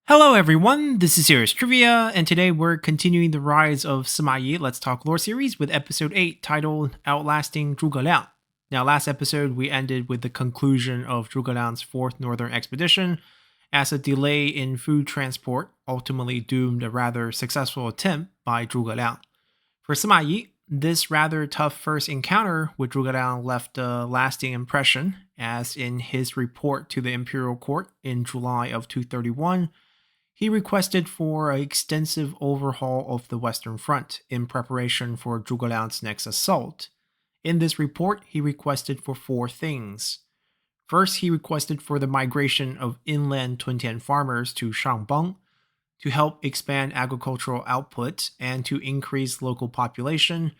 Hello everyone, this is Serious Trivia, and today we're continuing the rise of Sima Yi Let's Talk Lore series with episode 8 titled Outlasting Zhuge Liang. Now last episode we ended with the conclusion of Zhuge Liang's 4th Northern Expedition, as a delay in food transport ultimately doomed a rather successful attempt by Zhuge Liang. For Sima Yi, this rather tough first encounter with Zhuge Liang left a lasting impression, as in his report to the Imperial Court in July of 231, he requested for an extensive overhaul of the Western Front in preparation for Zhuge Liang's next assault. In this report, he requested for 4 things. First, he requested for the migration of inland Tuntian farmers to Shangbang to help expand agricultural output and to increase local population,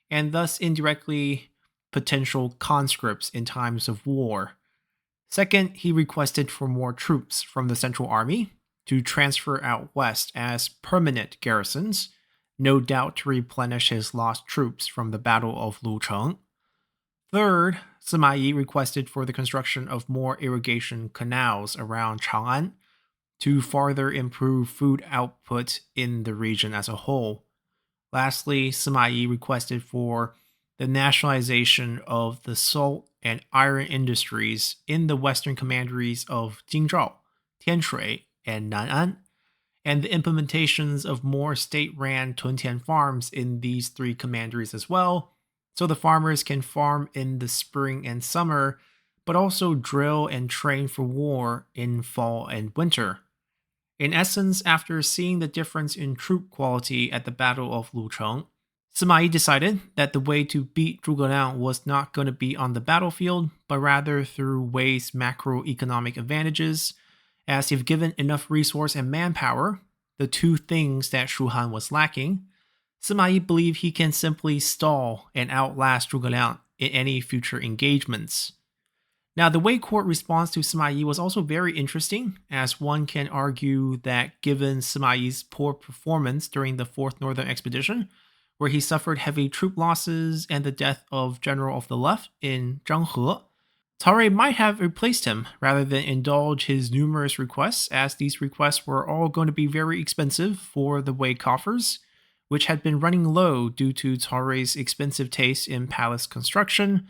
and thus indirectly potential conscripts in times of war. Second, he requested for more troops from the Central Army to transfer out west as permanent garrisons, no doubt to replenish his lost troops from the Battle of Lucheng. Third, Sima Yi requested for the construction of more irrigation canals around Chang'an to further improve food output in the region as a whole. Lastly, Sima Yi requested for the nationalization of the salt and iron industries in the western commanderies of Jingzhou, Tianshui, and Nan'an, and the implementations of more state-ran Tuntian farms in these 3 commanderies as well, so the farmers can farm in the spring and summer, but also drill and train for war in fall and winter. In essence, after seeing the difference in troop quality at the Battle of Lucheng, Sima Yi decided that the way to beat Zhuge Liang was not going to be on the battlefield, but rather through Wei's macroeconomic advantages, as if given enough resource and manpower, the 2 things that Shu Han was lacking, Sima Yi believed he can simply stall and outlast Zhuge Liang in any future engagements. Now, the Wei court response to Sima Yi was also very interesting, as one can argue that given Sima Yi's poor performance during the 4th Northern Expedition, where he suffered heavy troop losses and the death of General of the Left in Zhang He, Cao might have replaced him rather than indulge his numerous requests, as these requests were all going to be very expensive for the Wei coffers, which had been running low due to Cao expensive taste in palace construction.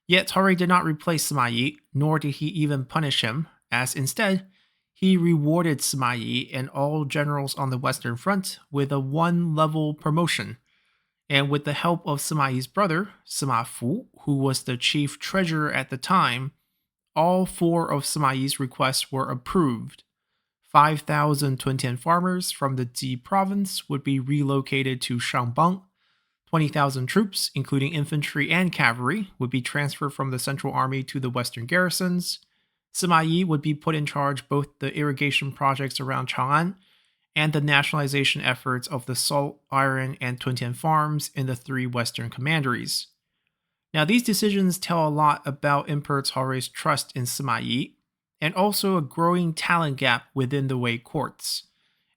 Yet Cao did not replace Sima Yi, nor did he even punish him, as instead, he rewarded Sima Yi and all generals on the Western Front with a 1-level promotion. And with the help of Sima Yi's brother, Sima Fu, who was the chief treasurer at the time, all 4 of Sima Yi's requests were approved. 5,000 Tuntian farmers from the Ji province would be relocated to Shangbang. 20,000 troops, including infantry and cavalry, would be transferred from the Central Army to the western garrisons. Sima Yi would be put in charge both the irrigation projects around Chang'an and the nationalization efforts of the salt, iron, and Tuntian farms in the 3 western commanderies. Now, these decisions tell a lot about Emperor Cao's trust in Sima Yi, and also a growing talent gap within the Wei courts,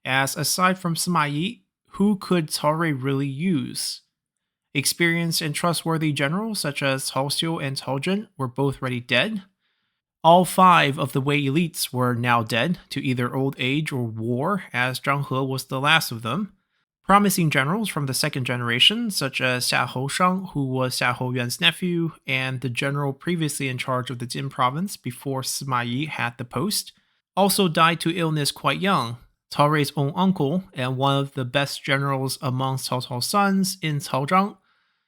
as aside from Sima Yi, who could Cao really use? Experienced and trustworthy generals such as Cao Xiu and Cao Zhen were both already dead. All 5 of the Wei elites were now dead to either old age or war, as Zhang He was the last of them. Promising generals from the 2nd generation, such as Xiahou Shang, who was Xiahou Yuan's nephew, and the general previously in charge of the Jin province before Sima Yi had the post, also died to illness quite young. Cao own uncle, and one of the best generals amongst Cao Cao's sons in Cao Zhang,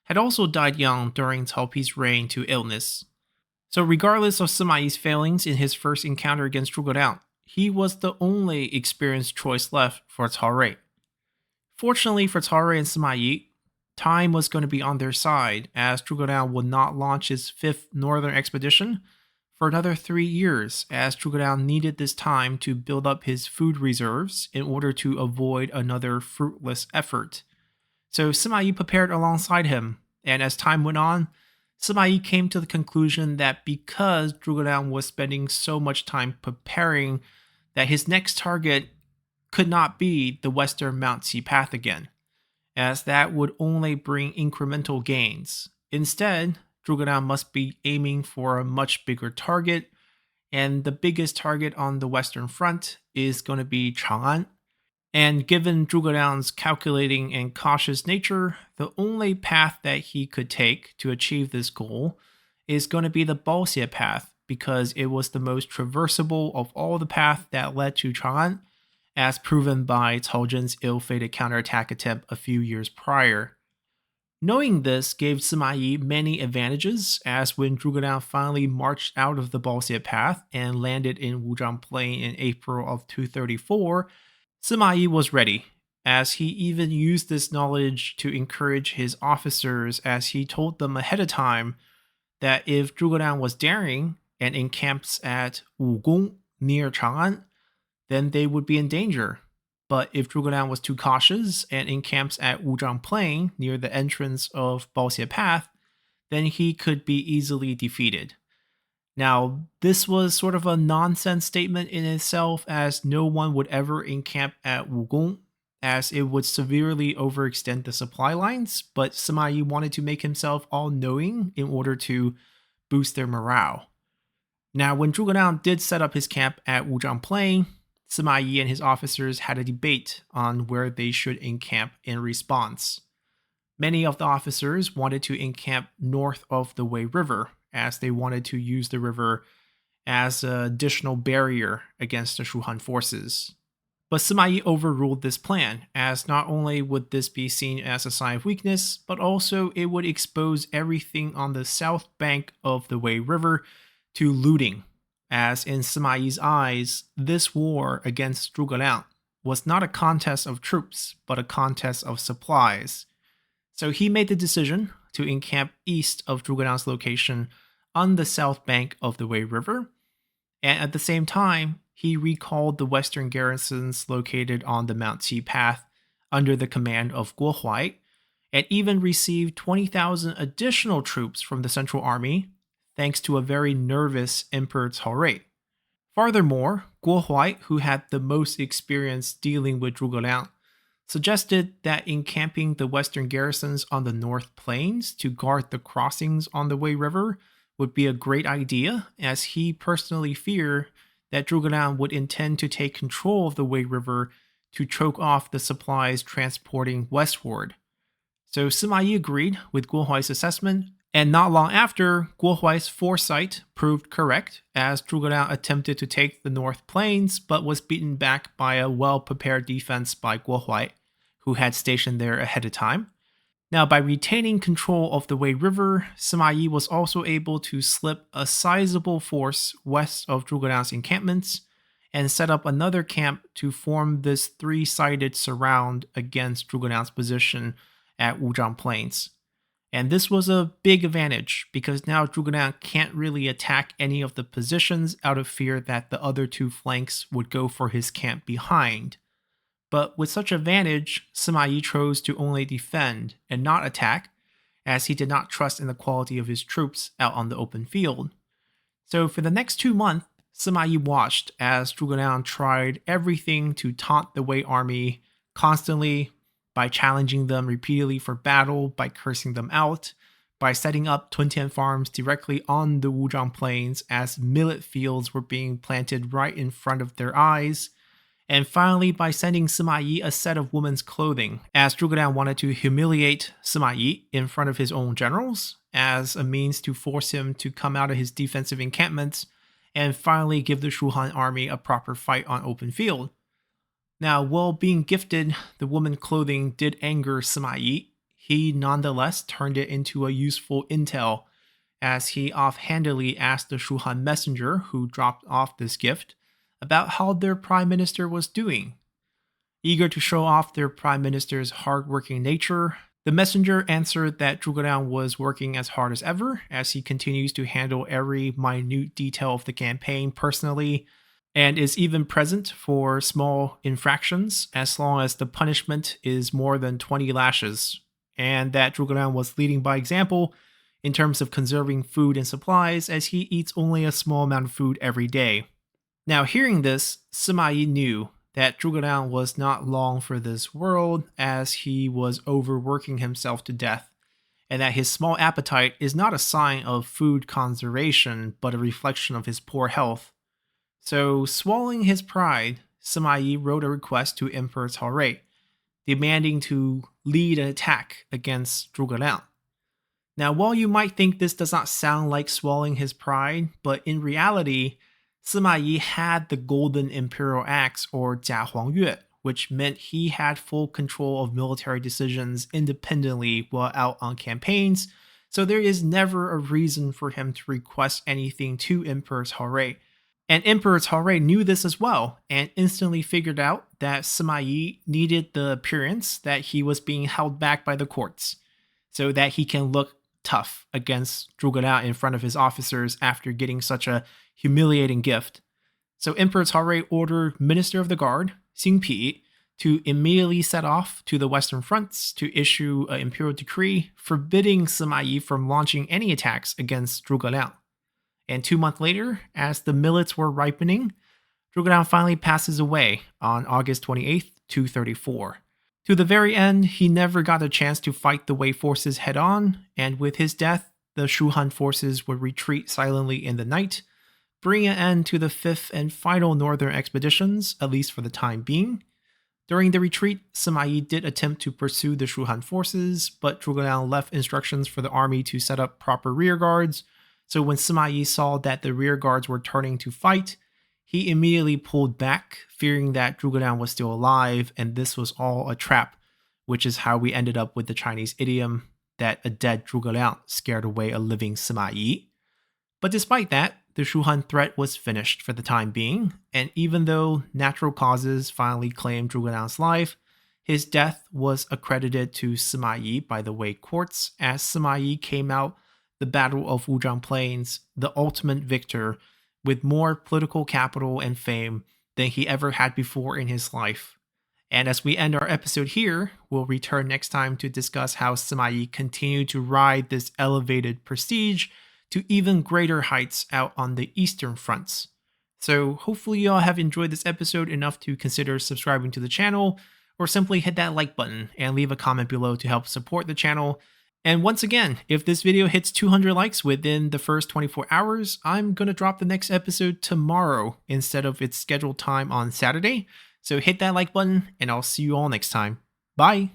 had also died young during Cao Pi's reign to illness. So regardless of Sima Yi's failings in his first encounter against Zhuge Liang, he was the only experienced choice left for Cao. Fortunately for Cao and Sima Yi, time was going to be on their side, as Zhuge Liang would not launch his 5th Northern Expedition for another 3 years, as Zhuge Liang needed this time to build up his food reserves in order to avoid another fruitless effort. So Sima Yi prepared alongside him, and as time went on, Sima Yi came to the conclusion that because Zhuge Liang was spending so much time preparing, that his next target could not be the western Mount Qi path again, as that would only bring incremental gains. Instead, Zhuge Liang must be aiming for a much bigger target and the biggest target on the Western Front is going to be Chang'an. And given Zhuge Liang's calculating and cautious nature, the only path that he could take to achieve this goal is going to be the Baoxie path because it was the most traversable of all the paths that led to Chang'an, as proven by Cao Zhen's ill-fated counterattack attempt a few years prior. Knowing this gave Sima Yi many advantages, as when Zhuge Liang finally marched out of the Baoxie path and landed in Wuzhang Plain in April of 234, Sima Yi was ready, as he even used this knowledge to encourage his officers, as he told them ahead of time that if Zhuge Liang was daring and encamps at Wugong near Chang'an, then they would be in danger. But if Zhuge Liang was too cautious and encamps at Wuzhang Plain near the entrance of Baoxie Path, then he could be easily defeated. Now, this was sort of a nonsense statement in itself, as no one would ever encamp at Wugong, as it would severely overextend the supply lines, but Sima Yi wanted to make himself all-knowing in order to boost their morale. Now, when Zhuge Liang did set up his camp at Wuzhang Plain, Sima Yi and his officers had a debate on where they should encamp in response. Many of the officers wanted to encamp north of the Wei River, as they wanted to use the river as an additional barrier against the Shuhan forces. But Sima Yi overruled this plan, as not only would this be seen as a sign of weakness, but also it would expose everything on the south bank of the Wei River to looting, as in Sima Yi's eyes, this war against Zhuge Liang was not a contest of troops, but a contest of supplies. So he made the decision to encamp east of Zhuge Liang's location on the south bank of the Wei River, and at the same time, he recalled the western garrisons located on the Mount Qi path under the command of Guo Huai, and even received 20,000 additional troops from the Central Army, thanks to a very nervous Emperor Cao Rui. Furthermore, Guo Huai, who had the most experience dealing with Zhuge Liang, suggested that encamping the western garrisons on the North Plains to guard the crossings on the Wei River would be a great idea, as he personally feared that Zhuge Liang would intend to take control of the Wei River to choke off the supplies transporting westward. So Sima Yi agreed with Guo Huai's assessment, and not long after, Guo Huai's foresight proved correct, as Zhuge Liang attempted to take the North Plains but was beaten back by a well-prepared defense by Guo Huai, who had stationed there ahead of time. Now, by retaining control of the Wei River, Sima Yi was also able to slip a sizable force west of Zhuge Liang's encampments and set up another camp to form this three-sided surround against Zhuge Liang's position at Wuzhang Plains. And this was a big advantage, because now Zhuge Liang can't really attack any of the positions out of fear that the other two flanks would go for his camp behind. But with such advantage, Sima Yi chose to only defend and not attack, as he did not trust in the quality of his troops out on the open field. So for the next 2 months, Sima Yi watched as Zhuge Liang tried everything to taunt the Wei army constantly, by challenging them repeatedly for battle, by cursing them out, by setting up Tuntian farms directly on the Wuzhang Plains as millet fields were being planted right in front of their eyes, and finally by sending Sima Yi a set of women's clothing, as Zhuge Liang wanted to humiliate Sima Yi in front of his own generals, as a means to force him to come out of his defensive encampments and finally give the Shuhan army a proper fight on open field. Now, while being gifted the woman clothing did anger Sima Yi, he nonetheless turned it into a useful intel, as he offhandedly asked the Shuhan messenger who dropped off this gift about how their prime minister was doing. Eager to show off their prime minister's hard-working nature, the messenger answered that Zhuge Liang was working as hard as ever, as he continues to handle every minute detail of the campaign personally, and is even present for small infractions as long as the punishment is more than 20 lashes, and that Zhuge Liang was leading by example in terms of conserving food and supplies, as he eats only a small amount of food every day. Now, hearing this, Sima Yi knew that Zhuge Liang was not long for this world, as he was overworking himself to death, and that his small appetite is not a sign of food conservation, but a reflection of his poor health. So, swallowing his pride, Sima Yi wrote a request to Emperor Cao Rui, demanding to lead an attack against Zhuge Liang. Now, while you might think this does not sound like swallowing his pride, but in reality, Sima Yi had the Golden Imperial Axe or Jia Huangyue, which meant he had full control of military decisions independently while out on campaigns, so there is never a reason for him to request anything to Emperor Cao Rui. And Emperor Cao Rui knew this as well, and instantly figured out that Sima Yi needed the appearance that he was being held back by the courts, so that he can look tough against Zhuge Liang in front of his officers after getting such a humiliating gift. So Emperor Cao Rui ordered Minister of the Guard, Xing Pi, to immediately set off to the western fronts to issue an imperial decree forbidding Sima Yi from launching any attacks against Zhuge Liang. And 2 months later, as the millets were ripening, Zhuge Liang finally passes away on August 28th, 234. To the very end, he never got a chance to fight the Wei forces head on, and with his death, the Shu Han forces would retreat silently in the night, bringing an end to the fifth and final northern expeditions, at least for the time being. During the retreat, Sima Yi did attempt to pursue the Shu Han forces, but Zhuge Liang left instructions for the army to set up proper rear guards, so when Sima Yi saw that the rear guards were turning to fight, he immediately pulled back, fearing that Zhuge Liang was still alive and this was all a trap, which is how we ended up with the Chinese idiom that a dead Zhuge Liang scared away a living Sima Yi. But despite that, the Shu Han threat was finished for the time being, and even though natural causes finally claimed Zhuge Liang's life, his death was accredited to Sima Yi by the Wei courts, as Sima Yi came out the Battle of Wuzhang Plains the ultimate victor, with more political capital and fame than he ever had before in his life. And as we end our episode here, we'll return next time to discuss how Sima Yi continued to ride this elevated prestige to even greater heights out on the eastern fronts. So hopefully you all have enjoyed this episode enough to consider subscribing to the channel, or simply hit that like button and leave a comment below to help support the channel. And once again, if this video hits 200 likes within the first 24 hours, I'm going to drop the next episode tomorrow instead of its scheduled time on Saturday. So hit that like button, and I'll see you all next time. Bye!